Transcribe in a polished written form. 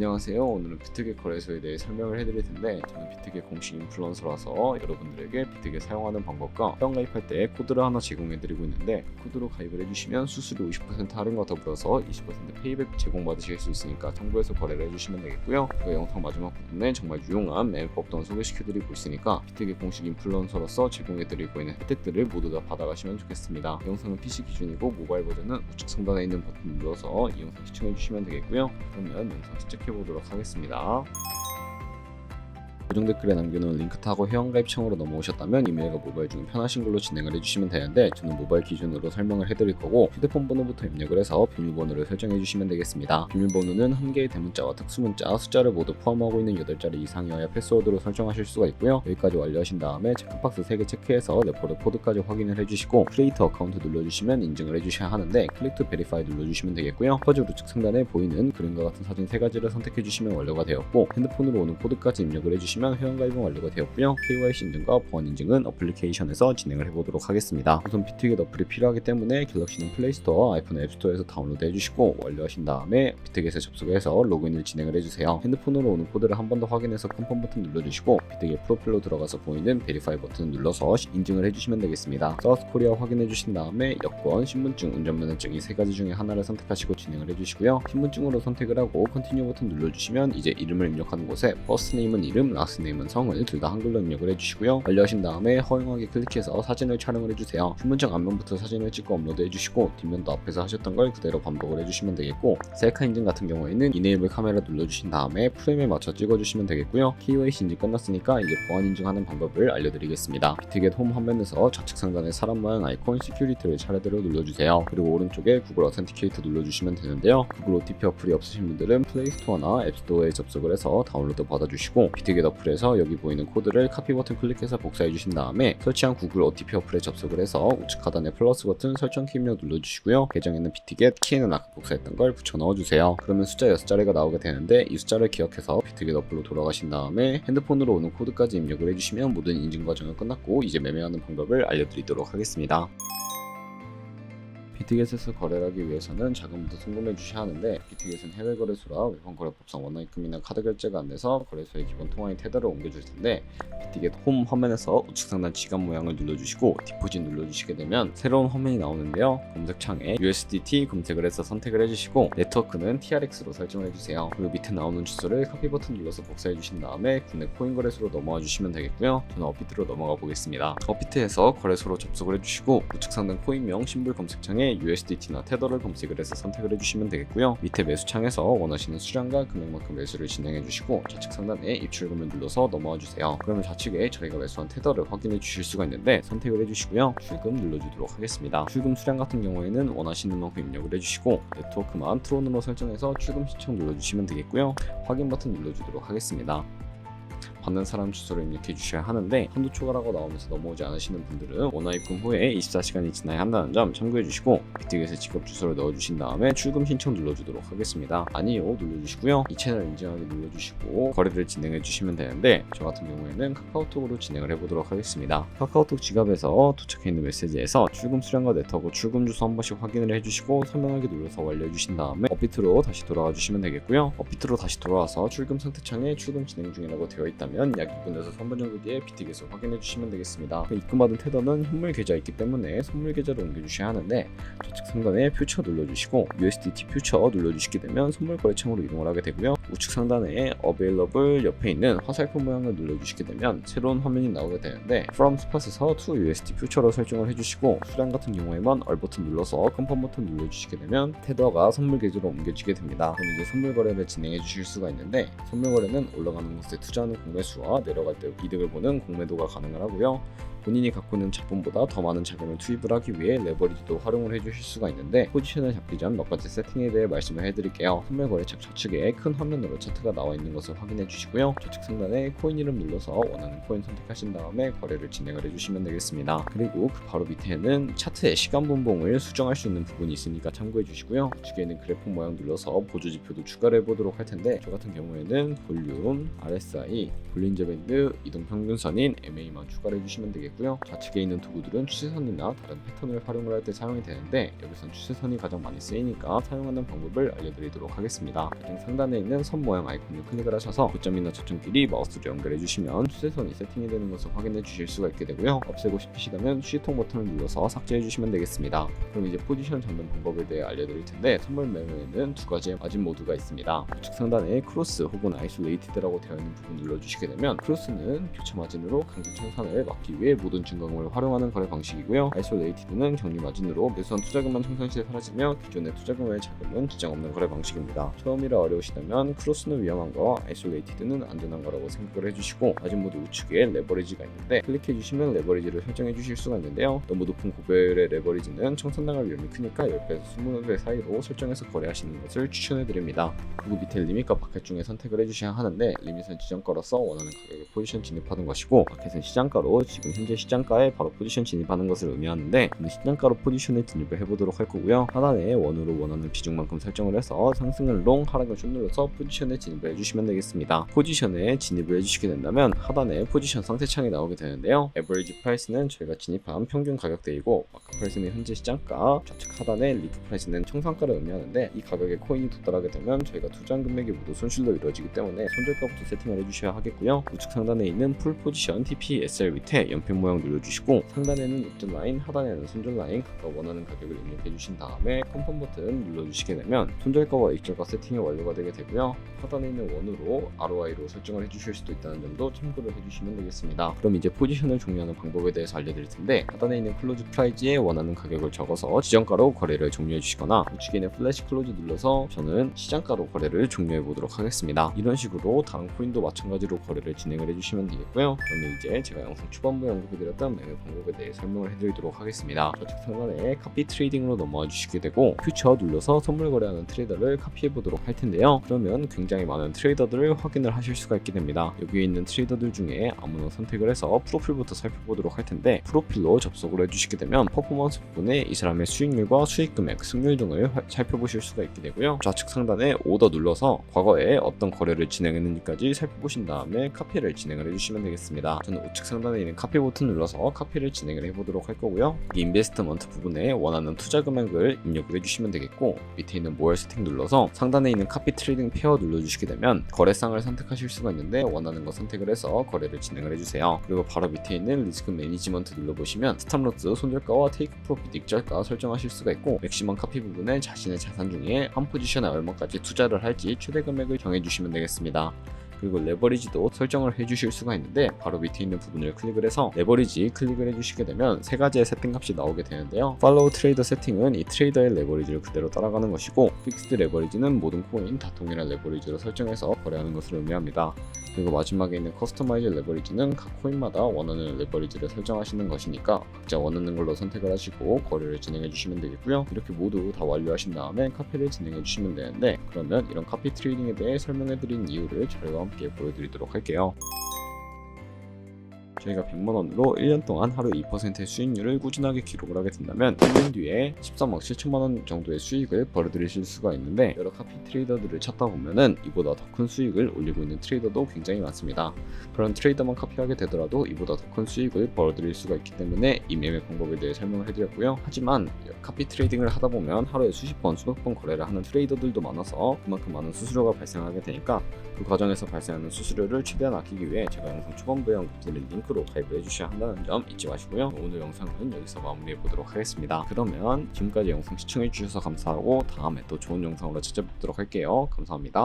안녕하세요. 오늘은 비트겟 거래소에 대해 설명을 해드릴 텐데, 저는 비트겟 공식 인플루언서라서 여러분들에게 비트겟 사용하는 방법과 회원가입할 때 코드를 하나 제공해드리고 있는데, 코드로 가입을 해주시면 수수료 50% 할인과 더불어서 20% 페이백 제공받으실 수 있으니까 참고해서 거래를 해주시면 되겠고요. 그 영상 마지막 부분에 정말 유용한 매매법 등 소개시켜드리고 있으니까 비트겟 공식 인플루언서로서 제공해드리고 있는 혜택들을 모두 다 받아가시면 좋겠습니다. 영상은 PC 기준이고 모바일 버전은 우측 상단에 있는 버튼 눌러서 이 영상 시청해주시면 되겠고요. 그러면 영상 시작해보도록 하겠습니다. 고정 댓글에 남겨놓은 링크 타고 회원가입창으로 넘어오셨다면 이메일과 모바일 중 편하신 걸로 진행을 해주시면 되는데, 저는 모바일 기준으로 설명을 해드릴 거고, 휴대폰 번호부터 입력을 해서 비밀번호를 설정해 주시면 되겠습니다. 비밀번호는 한 개의 대문자와 특수문자, 숫자를 모두 포함하고 있는 8자리 이상이어야 패스워드로 설정하실 수가 있고요. 여기까지 완료하신 다음에 체크박스 3개 체크해서 레퍼럴 코드까지 확인을 해주시고, 크리에이터 어카운트 눌러주시면 인증을 해주셔야 하는데, 클릭 투 베리파이 눌러주시면 되겠고요. 퍼즐 우측 상단에 보이는 그림과 같은 사진 3가지를 선택해 주시면 완료가 되었고, 핸드폰으로 오는 코드까지 입력을 해주시면 회원가입은 완료가 되었고요. KYC 인증과 보안 인증은 어플리케이션에서 진행을 해보도록 하겠습니다. 우선 비트겟 어플이 필요하기 때문에 갤럭시는 플레이스토어, 아이폰 앱스토어에서 다운로드 해주시고, 완료하신 다음에 비트겟에 접속해서 로그인을 진행을 해주세요. 핸드폰으로 오는 코드를 한 번 더 확인해서 컨펌 버튼 눌러주시고, 비트겟 프로필로 들어가서 보이는 베리파이 버튼 눌러서 인증을 해주시면 되겠습니다. 사우스 코리아 확인해주신 다음에 여권, 신분증, 운전면허증 이 3가지 중에 하나를 선택하시고 진행을 해주시고요. 신분증으로 선택을 하고 컨티뉴 버튼 눌러주시면 이제 이름을 입력하는 곳에 퍼스트 네임은 이름, 라스트 네임은 성을 둘 다 한글로 입력을 해주시고요. 완료하신 다음에 허용하기 클릭해서 사진을 촬영을 해주세요. 신분증 앞면부터 사진을 찍고 업로드 해주시고, 뒷면도 앞에서 하셨던 걸 그대로 반복을 해주시면 되겠고, 셀카 인증 같은 경우에는 이네이블 카메라 눌러주신 다음에 프레임에 맞춰 찍어주시면 되겠고요. KYC 인증 끝났으니까 이제 보안 인증하는 방법을 알려드리겠습니다. 비트겟 홈 화면에서 좌측 상단에 사람 모양 아이콘 시큐리티를 차례대로 눌러주세요. 그리고 오른쪽에 구글 어센티케이터 눌러주시면 되는데요. 구글 OTP 어플이 없으신 분들은 플레이스토어나 앱스토어에 접속을 해서 다운로드 받아주시고, 비트겟 어플에서 여기 보이는 코드를 카피 버튼 클릭해서 복사해 주신 다음에 설치한 구글 OTP 어플에 접속을 해서 우측 하단에 플러스 버튼 설정 키 입력 눌러주시고요. 계정에는 비트겟, 키에는 아까 복사했던 걸 붙여 넣어주세요. 그러면 숫자 6자리가 나오게 되는데, 이 숫자를 기억해서 비트겟 어플로 돌아가신 다음에 핸드폰으로 오는 코드까지 입력을 해주시면 모든 인증 과정은 끝났고, 이제 매매하는 방법을 알려드리도록 하겠습니다. 비트겟에서 거래를 하기 위해서는 자금부터 송금해 주셔야 하는데, 비트겟은 해외 거래소라 외환거래법상 원화입금이나 카드 결제가 안 돼서 거래소의 기본 통화인 테더를 옮겨줄 텐데, 비트겟 홈 화면에서 우측 상단 지갑 모양을 눌러주시고 디포짓 눌러주시게 되면 새로운 화면이 나오는데요. 검색창에 USDT 검색을 해서 선택을 해주시고, 네트워크는 TRX로 설정을 해주세요. 그리고 밑에 나오는 주소를 카피 버튼 눌러서 복사해 주신 다음에 국내 코인 거래소로 넘어와 주시면 되겠고요. 저는 업비트로 넘어가 보겠습니다. 업비트에서 거래소로 접속을 해주시고, 우측 상단 코인명 심볼 검색창에 USDT나 테더를 검색을 해서 선택을 해주시면 되겠고요. 밑에 매수창에서 원하시는 수량과 금액만큼 매수를 진행해 주시고, 좌측 상단에 입출금을 눌러서 넘어와 주세요. 그러면 좌측에 저희가 매수한 테더를 확인해 주실 수가 있는데, 선택을 해주시고요. 출금 눌러주도록 하겠습니다. 출금 수량 같은 경우에는 원하시는 만큼 입력을 해주시고, 네트워크만 트론으로 설정해서 출금 신청 눌러주시면 되겠고요. 확인 버튼 눌러주도록 하겠습니다. 받는 사람 주소를 입력해 주셔야 하는데, 한도 초과라고 나오면서 넘어오지 않으시는 분들은 원화 입금 후에 24시간이 지나야 한다는 점 참고해 주시고, 비트겟에 직업 주소를 넣어 주신 다음에 출금 신청 눌러주도록 하겠습니다. 아니요 눌러주시고요. 이 채널 인증하기 눌러주시고 거래를 진행해 주시면 되는데, 저 같은 경우에는 카카오톡으로 진행을 해보도록 하겠습니다. 카카오톡 지갑에서 도착해 있는 메시지에서 출금 수량과 네트워크 출금 주소 한 번씩 확인을 해주시고, 설명하기 눌러서 완료해 주신 다음에 업비트로 다시 돌아와 주시면 되겠고요. 업비트로 다시 돌아와서 출금 상태창에 출금 진행 중이라고 되어 있다면 약 2분에서 3분 정도 뒤에 비트겟을 확인해 주시면 되겠습니다. 입금받은 테더는 현물 계좌 있기 때문에 선물 계좌로 옮겨 주셔야 하는데, 좌측 상단에 퓨처 눌러주시고 USDT 퓨처 눌러주시게 되면 선물 거래창으로 이동을 하게 되고요. 우측 상단에 Available 옆에 있는 화살표 모양을 눌러주시게 되면 새로운 화면이 나오게 되는데, From Spot에서 To USD 퓨처로 설정을 해주시고, 수량 같은 경우에만 얼 버튼 눌러서 컨펌 버튼 눌러주시게 되면 테더가 선물 계좌로 옮겨지게 됩니다. 그럼 이제 선물 거래를 진행해 주실 수가 있는데, 선물 거래는 올라가는 곳에 투자하는 공매수와 내려갈 때 이득을 보는 공매도가 가능을 하고요. 본인이 갖고 있는 자본보다 더 많은 자금을 투입을 하기 위해 레버리지도 활용을 해주실 수가 있는데, 포지션을 잡기 전 몇 가지 세팅에 대해 말씀을 해드릴게요. 선물 거래책 좌측에 큰 화면으로 차트가 나와 있는 것을 확인해 주시고요. 좌측 상단에 코인 이름 눌러서 원하는 코인 선택하신 다음에 거래를 진행을 해주시면 되겠습니다. 그리고 그 바로 밑에는 차트의 시간 분봉을 수정할 수 있는 부분이 있으니까 참고해 주시고요. 우측에 있는 그래프 모양 눌러서 보조 지표도 추가를 해보도록 할 텐데, 저 같은 경우에는 볼륨, RSI, 볼린저 밴드, 이동 평균선인 MA만 추가를 해주시면 되겠고요. 되겠고요. 좌측에 있는 도구들은 추세선이나 다른 패턴을 활용을 할 때 사용이 되는데 여기선 추세선이 가장 많이 쓰이니까 사용하는 방법을 알려드리도록 하겠습니다. 가장 상단에 있는 선 모양 아이콘을 클릭을 하셔서 고점이나 저점끼리 마우스를 연결해 주시면 추세선이 세팅이 되는 것을 확인해 주실 수가 있게 되고요. 없애고 싶으시다면 휴지통 버튼을 눌러서 삭제해 주시면 되겠습니다. 그럼 이제 포지션 잡는 방법에 대해 알려드릴 텐데 선물 메뉴에는 두 가지의 마진 모드가 있습니다. 우측 상단에 크로스 혹은 아이솔레이티드라고 되어 있는 부분 눌러주시게 되면 크로스는 교차 마진으로 강제 청산을 막기 위해 모든 증강을 활용하는 거래 방식이고요. 아이솔레이티드는 격리 마진으로 매수한 투자금만 청산 시에 사라지며 기존의 투자금의 자금은 지장 없는 거래 방식입니다. 처음이라 어려우시다면 크로스는 위험한 거, 아이솔레이티드는 안전한 거라고 생각을 해주시고 마진 모드 우측에 레버리지가 있는데 클릭해 주시면 레버리지를 설정해 주실 수가 있는데요. 너무 높은 고배율의 레버리지는 청산당할 위험이 크니까 10배에서 20배 사이로 설정해서 거래하시는 것을 추천해 드립니다. 그리고 밑에 리밋과 마켓 중에 선택을 해주셔야 하는데 리밋은 지정가로서 원하는 가격에 포지션 진입하는 것이고 마켓은 시장가로 지금 현재 시장가에 바로 포지션 진입하는 것을 의미하는데 저는 시장가로 포지션에 진입을 해보도록 할 거고요. 하단에 원으로 원하는 비중만큼 설정을 해서 상승을 롱, 하락을 숏 눌러서 포지션에 진입을 해주시면 되겠습니다. 포지션에 진입을 해주시게 된다면 하단에 포지션 상세창이 나오게 되는데요. 에버리지 프라이스는 저희가 진입한 평균 가격대이고 마크 프라이스는 현재 시장가, 좌측 하단에 리프 프라이스는 청산가를 의미하는데 이 가격에 코인이 도달하게 되면 저희가 투자한 금액이 모두 손실로 이루어지기 때문에 손절가부터 세팅을 해주셔야 하겠고요. 우측 상단에 있는 풀 포지션 TP, SL 밑에 연필 모양 눌러주시고 상단에는 입점 라인, 하단에는 손절 라인 각각 원하는 가격을 입력해 주신 다음에 컨펌 버튼 눌러주시게 되면 손절가와 익절가 세팅이 완료가 되게 되고요. 하단에 있는 원으로 ROI로 설정을 해주실 수도 있다는 점도 참고를 해주시면 되겠습니다. 그럼 이제 포지션을 종료하는 방법에 대해서 알려드릴 텐데 하단에 있는 클로즈 프라이즈에 원하는 가격을 적어서 지정가로 거래를 종료해 주시거나 우측에 있는 플래시 클로즈 눌러서 저는 시장가로 거래를 종료해 보도록 하겠습니다. 이런 식으로 다른 코인도 마찬가지로 거래를 진행을 해주시면 되겠고요. 그러면 이제 제가 영상 초반부에 언급해드렸던 매매 방법에 대해 설명을 해드리도록 하겠습니다. 좌측 상단에 카피 트레이딩으로 넘어와 주시게 되고 퓨처 눌러서 선물 거래하는 트레이더를 카피해 보도록 할 텐데요. 그러면 굉장히 많은 트레이더들을 확인을 하실 수가 있게 됩니다. 여기에 있는 트레이더들 중에 아무나 선택을 해서 프로필부터 살펴보도록 할 텐데 프로필로 접속을 해주시게 되면 퍼포먼스 부분에 이 사람의 수익률과 수익 금액, 승률 등을 살펴보실 수가 있게 되고요. 좌측 상단에 오더 눌러서 과거에 어떤 거래를 진행했는지까지 살펴보신 다음에 카피를 진행을 해주시면 되겠습니다. 저는 우측 상단에 있는 카피 버튼 눌러서 카피를 진행을 해보도록 할 거고요. 이 인베스트먼트 부분에 원하는 투자 금액을 입력을 해주시면 되겠고 밑에 있는 모어 세팅 눌러서 상단에 있는 카피 트레이딩 페어 눌러주시게 되면 거래상을 선택하실 수가 있는데 원하는 거 선택을 해서 거래를 진행을 해주세요. 그리고 바로 밑에 있는 리스크 매니지먼트 눌러보시면 스탑로스, 손절가와 테이크 프로핏 익절가 설정하실 수가 있고 맥시멈 카피 부분에 자신의 자산 중에 한 포지션에 얼마까지 투자를 할지 최대 금액을 정해주시면 되겠습니다. 그리고 레버리지도 설정을 해주실 수가 있는데 바로 밑에 있는 부분을 클릭을 해서 레버리지 클릭을 해주시게 되면 세 가지의 세팅 값이 나오게 되는데요. 팔로우 트레이더 세팅은 이 트레이더의 레버리지를 그대로 따라가는 것이고 픽스드 레버리지는 모든 코인 다 동일한 레버리지로 설정해서 거래하는 것을 의미합니다. 그리고 마지막에 있는 커스터마이즈 레버리지는 각 코인마다 원하는 레버리지를 설정하시는 것이니까 각자 원하는 걸로 선택을 하시고 거래를 진행해 주시면 되겠고요. 이렇게 모두 다 완료하신 다음에 카피를 진행해 주시면 되는데 그러면 이런 카피 트레이딩에 대해 설명해 드린 이유를 자료와 함께 보여드리도록 할게요. 저희가 100만원으로 1년 동안 하루 2%의 수익률을 꾸준하게 기록을 하게 된다면 1년 뒤에 13억 7천만원 정도의 수익을 벌어들이실 수가 있는데 여러 카피 트레이더들을 찾다 보면은 이보다 더 큰 수익을 올리고 있는 트레이더도 굉장히 많습니다. 그런 트레이더만 카피하게 되더라도 이보다 더 큰 수익을 벌어들일 수가 있기 때문에 이 매매 방법에 대해 설명을 해드렸고요. 하지만 카피 트레이딩을 하다 보면 하루에 수십 번, 수백 번 거래를 하는 트레이더들도 많아서 그만큼 많은 수수료가 발생하게 되니까 그 과정에서 발생하는 수수료를 최대한 아끼기 위해 제가 영상 초반부에 언급드린 링크로 가입을 해주셔야 한다는 점 잊지 마시고요. 오늘 영상은 여기서 마무리해 보도록 하겠습니다. 그러면 지금까지 영상 시청해 주셔서 감사하고 다음에 또 좋은 영상으로 찾아뵙도록 할게요. 감사합니다.